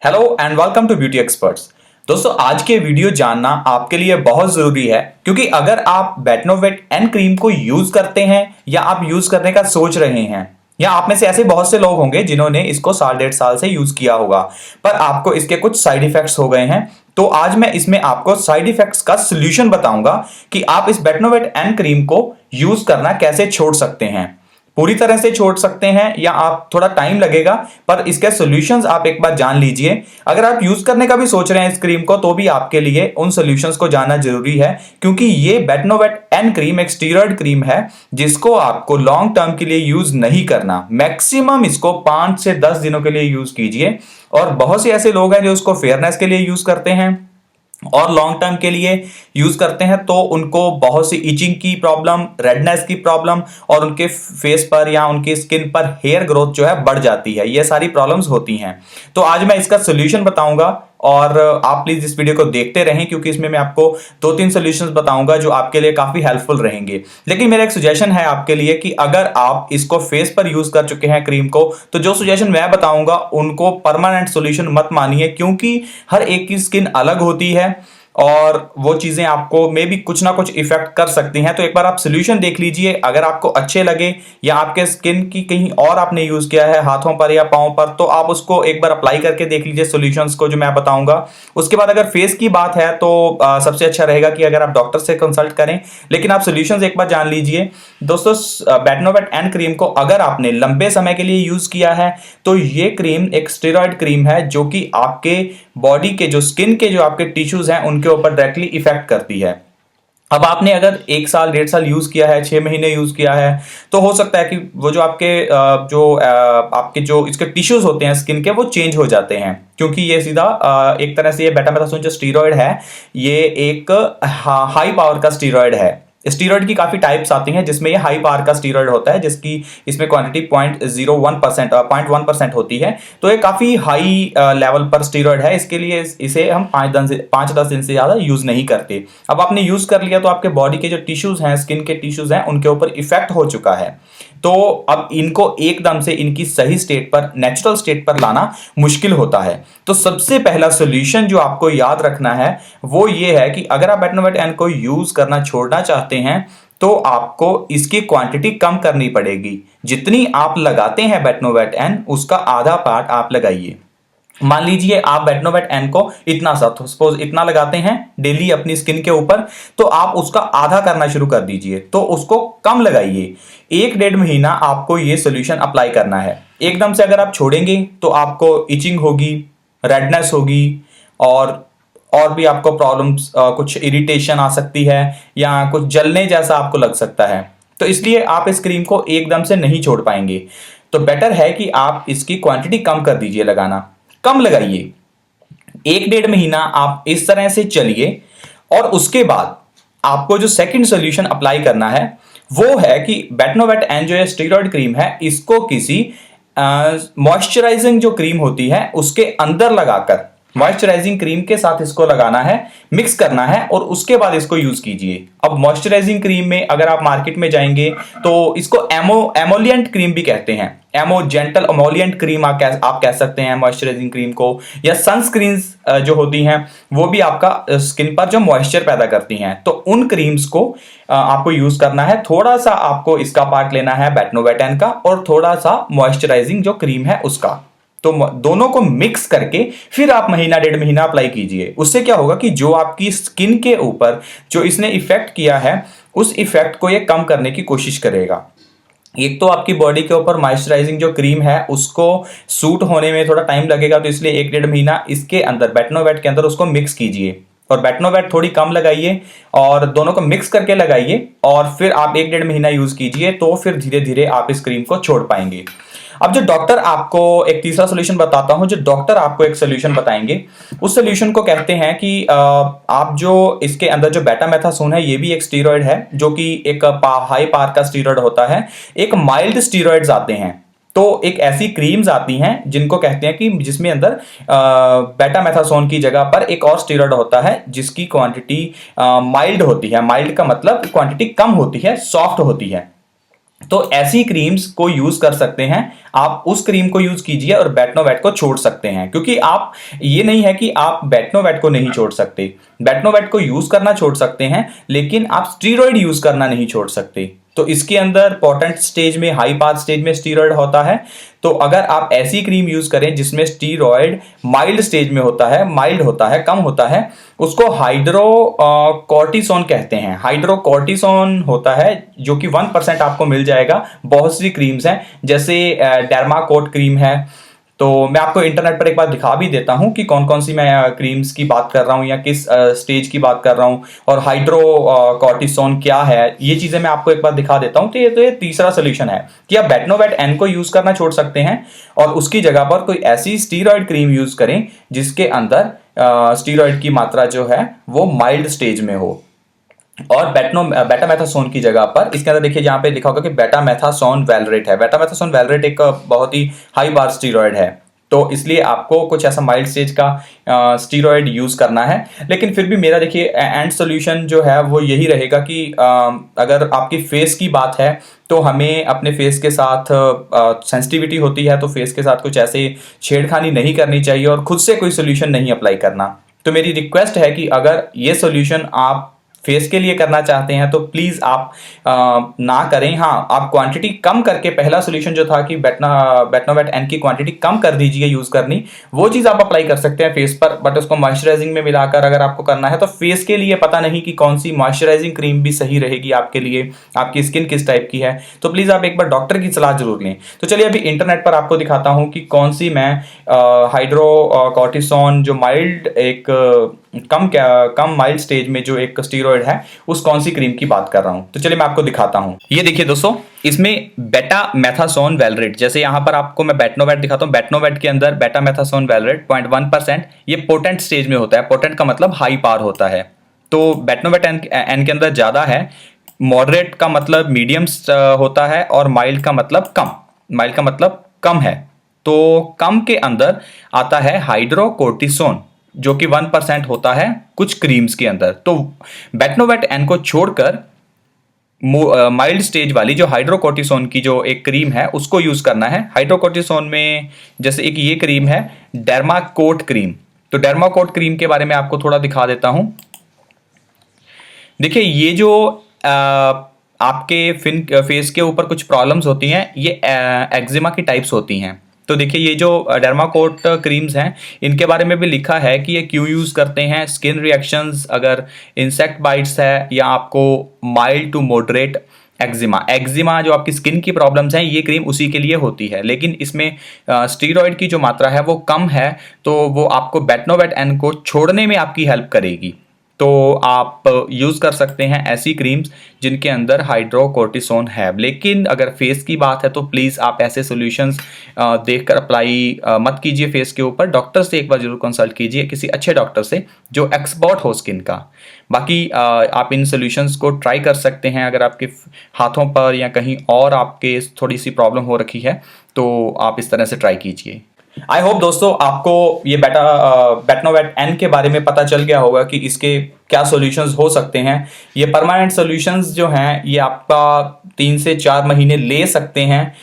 Hello and welcome to beauty experts. दोस्तों, आज के वीडियो जानना आपके लिए बहुत जरूरी है क्योंकि अगर आप बेटनोवेट एन क्रीम को यूज करते हैं या आप यूज करने का सोच रहे हैं या आप में से ऐसे बहुत से लोग होंगे जिन्होंने इसको साल डेढ़ साल से यूज किया होगा पर आपको इसके कुछ साइड इफेक्ट्स हो गए हैं, तो आज मैं इसमें आपको साइड इफेक्ट्स का सोल्यूशन बताऊंगा कि आप इस बेटनोवेट एन क्रीम को यूज करना कैसे छोड़ सकते हैं। पूरी तरह से छोड़ सकते हैं या आप थोड़ा टाइम लगेगा, पर इसके सॉल्यूशंस आप एक बार जान लीजिए। अगर आप यूज करने का भी सोच रहे हैं इस क्रीम को तो भी आपके लिए उन सॉल्यूशंस को जानना जरूरी है क्योंकि ये बेटनोवेट एन क्रीम एक स्टीरॉयड क्रीम है जिसको आपको लॉन्ग टर्म के लिए यूज नहीं करना। मैक्सिमम इसको 5 से 10 दिनों के लिए यूज कीजिए। और बहुत से ऐसे लोग हैं जो उसको फेयरनेस के लिए यूज करते हैं और लॉन्ग टर्म के लिए यूज करते हैं, तो उनको बहुत सी इचिंग की प्रॉब्लम, रेडनेस की प्रॉब्लम और उनके फेस पर या उनकी स्किन पर हेयर ग्रोथ जो है बढ़ जाती है। ये सारी प्रॉब्लम्स होती हैं। तो आज मैं इसका सोल्यूशन बताऊंगा और आप प्लीज इस वीडियो को देखते रहें क्योंकि इसमें मैं आपको 2-3 सॉल्यूशंस बताऊंगा जो आपके लिए काफी हेल्पफुल रहेंगे। लेकिन मेरा एक सजेशन है आपके लिए कि अगर आप इसको फेस पर यूज कर चुके हैं क्रीम को, तो जो सजेशन मैं बताऊंगा उनको परमानेंट सॉल्यूशन मत मानिए क्योंकि हर एक की स्किन अलग होती है और वो चीजें आपको मे भी कुछ ना कुछ इफेक्ट कर सकती हैं। तो एक बार आप सोल्यूशन देख लीजिए, अगर आपको अच्छे लगे या आपके स्किन की कहीं और आपने यूज किया है हाथों पर या पांव पर, तो आप उसको एक बार अप्लाई करके देख लीजिए सॉल्यूशंस को जो मैं बताऊंगा। उसके बाद अगर फेस की बात है तो सबसे अच्छा रहेगा कि अगर आप डॉक्टर से कंसल्ट करें, लेकिन आप सॉल्यूशंस एक बार जान लीजिए। दोस्तों, बेटनोवेट एन क्रीम को अगर आपने लंबे समय के लिए यूज किया है तो ये क्रीम एक स्टेरॉयड क्रीम है जो कि आपके बॉडी के जो स्किन के जो आपके टिश्यूज हैं उनके ऊपर डायरेक्टली इफेक्ट करती है। अब आपने अगर 1 साल 1.5 साल यूज किया है, 6 महीने यूज किया है, तो हो सकता है कि वो जो आपके जो इसके टिश्यूज होते हैं स्किन के वो चेंज हो जाते हैं क्योंकि ये सीधा एक तरह से ये बेटामेथासोन जो स्टीरॉयड है ये एक हाई पावर का स्टीरॉयड है। स्टीरॉयड की काफी टाइप्स आती हैं जिसमें ये हाई पावर का स्टीरॉयड होता है जिसकी इसमें क्वांटिटी 0.01% होती है। तो ये काफी हाई लेवल पर स्टीरॉयड है, इसके लिए इसे हम 5-10 दिन से ज्यादा यूज नहीं करते। अब आपने यूज कर लिया तो आपके बॉडी के जो टिश्यूज हैं, स्किन के टिश्यूज हैं, उनके ऊपर इफेक्ट हो चुका है। तो अब इनको एकदम से इनकी सही स्टेट पर, नेचुरल स्टेट पर लाना मुश्किल होता है। तो सबसे पहला सॉल्यूशन जो आपको याद रखना है वो ये है कि अगर आप बेटनोवेट एन को यूज करना छोड़ना चाहते हैं तो आपको इसकी क्वांटिटी कम करनी पड़ेगी। जितनी आप लगाते हैं बेटनोवेट एन उसका आधा पार्ट आप लगाइए। मान लीजिए आप बेटनोवेट एन को इतना सा, सपोज इतना लगाते हैं डेली अपनी स्किन के ऊपर, तो आप उसका आधा करना शुरू कर दीजिए। तो उसको कम लगाइए। 1-1.5 महीना आपको ये सोल्यूशन अप्लाई करना है। एकदम से अगर आप छोड़ेंगे तो आपको इचिंग होगी, रेडनेस होगी और भी आपको प्रॉब्लम्स, कुछ इरिटेशन आ सकती है या कुछ जलने जैसा आपको लग सकता है। तो इसलिए आप इस क्रीम को एकदम से नहीं छोड़ पाएंगे। तो बेटर है कि आप इसकी क्वांटिटी कम कर दीजिए, लगाना कम लगाइए। 1-1.5 महीना आप इस तरह से चलिए और उसके बाद आपको जो सेकंड सॉल्यूशन अप्लाई करना है वो है कि बेटनोवेट एन जो स्टीरॉयड क्रीम है इसको किसी मॉइस्चराइजिंग जो क्रीम होती है उसके अंदर लगाकर, मॉइस्चराइजिंग क्रीम के साथ इसको लगाना है, मिक्स करना है और उसके बाद इसको यूज कीजिए। अब मॉइस्चराइजिंग क्रीम में अगर आप मार्केट में जाएंगे तो इसको एमोलिएंट क्रीम भी कहते हैं। एमो जेंटल एमोलिएंट क्रीम आप कह सकते हैं मॉइस्चराइजिंग क्रीम को, या सनस्क्रीन्स जो होती हैं वो भी आपका स्किन पर जो मॉइस्चर पैदा करती हैं। तो उन क्रीम्स को आपको यूज करना है। थोड़ा सा आपको इसका पार्ट लेना है बेटनोवेट एन का और थोड़ा सा मॉइस्चराइजिंग जो क्रीम है उसका। तो दोनों को मिक्स करके फिर आप 1-1.5 महीना अप्लाई कीजिए। उससे क्या होगा कि जो आपकी स्किन के ऊपर जो इसने इफेक्ट किया है उस इफेक्ट को ये कम करने की कोशिश करेगा। एक तो आपकी बॉडी के ऊपर मॉइस्चराइजिंग जो क्रीम है उसको सूट होने में थोड़ा टाइम लगेगा, तो इसलिए 1-1.5 महीना इसके अंदर, बेटनोवेट के अंदर उसको मिक्स कीजिए और बेटनोवेट थोड़ी कम लगाइए और दोनों को मिक्स करके लगाइए और फिर आप 1-1.5 महीना यूज कीजिए। तो फिर धीरे धीरे आप इस क्रीम को छोड़ पाएंगे। अब जो डॉक्टर आपको एक तीसरा सोल्यूशन बताता हूं, जो डॉक्टर आपको एक सोल्यूशन बताएंगे उस सोल्यूशन को कहते हैं कि आप जो इसके अंदर जो बेटामेथासोन है ये भी एक स्टीरॉयड है जो कि एक हाई पावर का स्टीरॉयड होता है। एक माइल्ड स्टीरॉयड्स आते हैं, तो एक ऐसी क्रीम्स आती हैं जिनको कहते हैं कि जिसमें अंदर बेटामेथासोन की जगह पर एक और स्टीरॉयड होता है जिसकी क्वांटिटी माइल्ड होती है। माइल्ड का मतलब क्वांटिटी कम होती है, सॉफ्ट होती है। तो ऐसी क्रीम्स को यूज कर सकते हैं। आप उस क्रीम को यूज कीजिए और बेटनोवेट को छोड़ सकते हैं, क्योंकि आप ये नहीं है कि आप बेटनोवेट को नहीं छोड़ सकते। बेटनोवेट को यूज करना छोड़ सकते हैं, लेकिन आप स्टीरॉयड यूज करना नहीं छोड़ सकते। तो इसके अंदर पोटेंट स्टेज में, हाई पाथ स्टेज में स्टीरॉयड होता है। तो अगर आप ऐसी क्रीम यूज करें जिसमें स्टीरॉयड माइल्ड स्टेज में होता है, माइल्ड होता है, कम होता है, उसको हाइड्रोकॉर्टिसोन कहते हैं। हाइड्रोकॉर्टिसोन होता है जो कि 1% आपको मिल जाएगा। बहुत सी क्रीम्स हैं, जैसे डर्माकोट क्रीम है। तो मैं आपको इंटरनेट पर एक बार दिखा भी देता हूं कि कौन कौन सी मैं क्रीम्स की बात कर रहा हूं या किस स्टेज की बात कर रहा हूं, और हाइड्रोकॉर्टिसोन क्या है, ये चीजें मैं आपको एक बार दिखा देता हूं। तो ये तीसरा सोल्यूशन है कि आप बेटनोवेट एन को यूज करना छोड़ सकते हैं और उसकी जगह पर कोई ऐसी स्टीरॉयड क्रीम यूज करें जिसके अंदर स्टीरॉयड की मात्रा जो है वो माइल्ड स्टेज में हो। और बेटामेथासोन की जगह पर इसके अंदर देखिए, जहां पे लिखा होगा कि बेटामेथासोन वैलरेट है। बेटामेथासोन वैलरेट एक बहुत ही हाई बार स्टीरॉयड है, तो इसलिए आपको कुछ ऐसा माइल्ड स्टेज का स्टीरॉयड यूज करना है। लेकिन फिर भी मेरा देखिए एंड सोल्यूशन जो है वो यही रहेगा कि अगर आपकी फेस की बात है तो हमें अपने फेस के साथ सेंसिटिविटी होती है, तो फेस के साथ कुछ ऐसे छेड़खानी नहीं करनी चाहिए और खुद से कोई सोल्यूशन नहीं अप्लाई करना। तो मेरी रिक्वेस्ट है कि अगर ये सोल्यूशन आप फेस के लिए करना चाहते हैं तो प्लीज आप ना करें। हाँ, आप क्वांटिटी कम करके, पहला सोल्यूशन जो था कि बेटनोवेट एन की क्वांटिटी कम कर दीजिए यूज करनी, वो चीज आप अप्लाई कर सकते हैं फेस पर, बट उसको मॉइस्चराइजिंग में मिलाकर अगर आपको करना है तो फेस के लिए पता नहीं कि कौन सी मॉइस्चराइजिंग क्रीम भी सही रहेगी आपके लिए, आपकी स्किन किस टाइप की है। तो प्लीज आप एक बार डॉक्टर की सलाह जरूर लें। तो चलिए अभी इंटरनेट पर आपको दिखाता हूं कि कौन सी मैं हाइड्रोकॉर्टिसोन जो माइल्ड एक कम माइल्ड स्टेज में जो एक स्टीरॉयड है, उस कौन सी क्रीम की बात कर रहा हूं। तो चलिए मैं आपको दिखाता हूं। ये देखिए दोस्तों, इसमें बेटामेथासोन वैलरेट, जैसे यहां पर आपको मैं बेटनोवेट दिखाता हूं, बेटनोवेट के अंदर बेटामेथासोन वैलरेट 0.1%, ये पोटेंट स्टेज में होता है। पोटेंट का मतलब हाई पावर होता है, तो बेटनोवेट एन के अंदर ज्यादा है। मॉडरेट का मतलब मीडियम होता है, और माइल्ड का मतलब कम, माइल्ड का मतलब कम है। तो कम के अंदर आता है हाइड्रोकॉर्टिसोन जो कि 1% होता है कुछ क्रीम्स के अंदर। तो बेटनोवेट एन को छोड़कर माइल्ड स्टेज वाली जो हाइड्रोकॉर्टिसोन की जो एक क्रीम है उसको यूज करना है। हाइड्रोकॉर्टिसोन में जैसे एक ये क्रीम है डर्माकोट क्रीम। तो डर्माकोट क्रीम के बारे में आपको थोड़ा दिखा देता हूं। देखिए, ये जो आपके फेस के ऊपर कुछ प्रॉब्लम्स होती हैं, ये एक्जिमा की टाइप्स होती हैं। तो देखिए, ये जो डर्माकोट क्रीम्स हैं, इनके बारे में भी लिखा है कि ये क्यों यूज़ करते हैं। स्किन रिएक्शंस, अगर इंसेक्ट बाइट्स है, या आपको माइल्ड टू मॉडरेट एक्जिमा जो आपकी स्किन की प्रॉब्लम्स हैं, ये क्रीम उसी के लिए होती है। लेकिन इसमें स्टीरॉयड की जो मात्रा है वो कम है, तो वो आपको बेटनोवेट एन को छोड़ने में आपकी हेल्प करेगी। तो आप यूज़ कर सकते हैं ऐसी क्रीम्स जिनके अंदर हाइड्रोकॉर्टिसोन है। लेकिन अगर फेस की बात है तो प्लीज़ आप ऐसे सॉल्यूशंस देखकर अप्लाई मत कीजिए फेस के ऊपर। डॉक्टर से एक बार जरूर कंसल्ट कीजिए, किसी अच्छे डॉक्टर से जो एक्सपर्ट हो स्किन का। बाकी आप इन सॉल्यूशंस को ट्राई कर सकते हैं। अगर आपके हाथों पर या कहीं और आपके थोड़ी सी प्रॉब्लम हो रखी है तो आप इस तरह से ट्राई कीजिए। आई होप दोस्तों आपको ये बेटनोवेट एन के बारे में पता चल गया होगा कि इसके क्या सॉल्यूशंस हो सकते हैं। ये परमानेंट सॉल्यूशंस जो हैं ये आपका 3 से 4 महीने ले सकते हैं,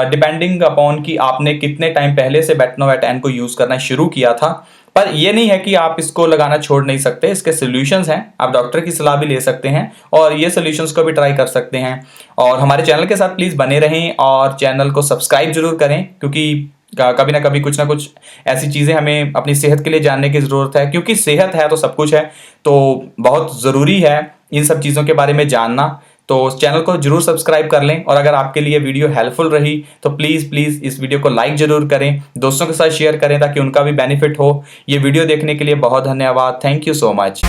डिपेंडिंग अपॉन कि आपने कितने टाइम पहले से बेटनोवेट एन को यूज़ करना शुरू किया था। पर ये नहीं है कि आप इसको लगाना छोड़ नहीं सकते। इसके सॉल्यूशंस हैं, आप डॉक्टर की सलाह भी ले सकते हैं और ये सॉल्यूशंस को भी ट्राई कर सकते हैं। और हमारे चैनल के साथ प्लीज़ बने रहें और चैनल को सब्सक्राइब जरूर करें, क्योंकि कभी ना कभी कुछ ना कुछ ऐसी चीज़ें हमें अपनी सेहत के लिए जानने की ज़रूरत है, क्योंकि सेहत है तो सब कुछ है। तो बहुत ज़रूरी है इन सब चीज़ों के बारे में जानना। तो चैनल को जरूर सब्सक्राइब कर लें, और अगर आपके लिए वीडियो हेल्पफुल रही तो प्लीज़ इस वीडियो को लाइक जरूर करें, दोस्तों के साथ शेयर करें ताकि उनका भी बेनिफिट हो। ये वीडियो देखने के लिए बहुत धन्यवाद। Thank you so much.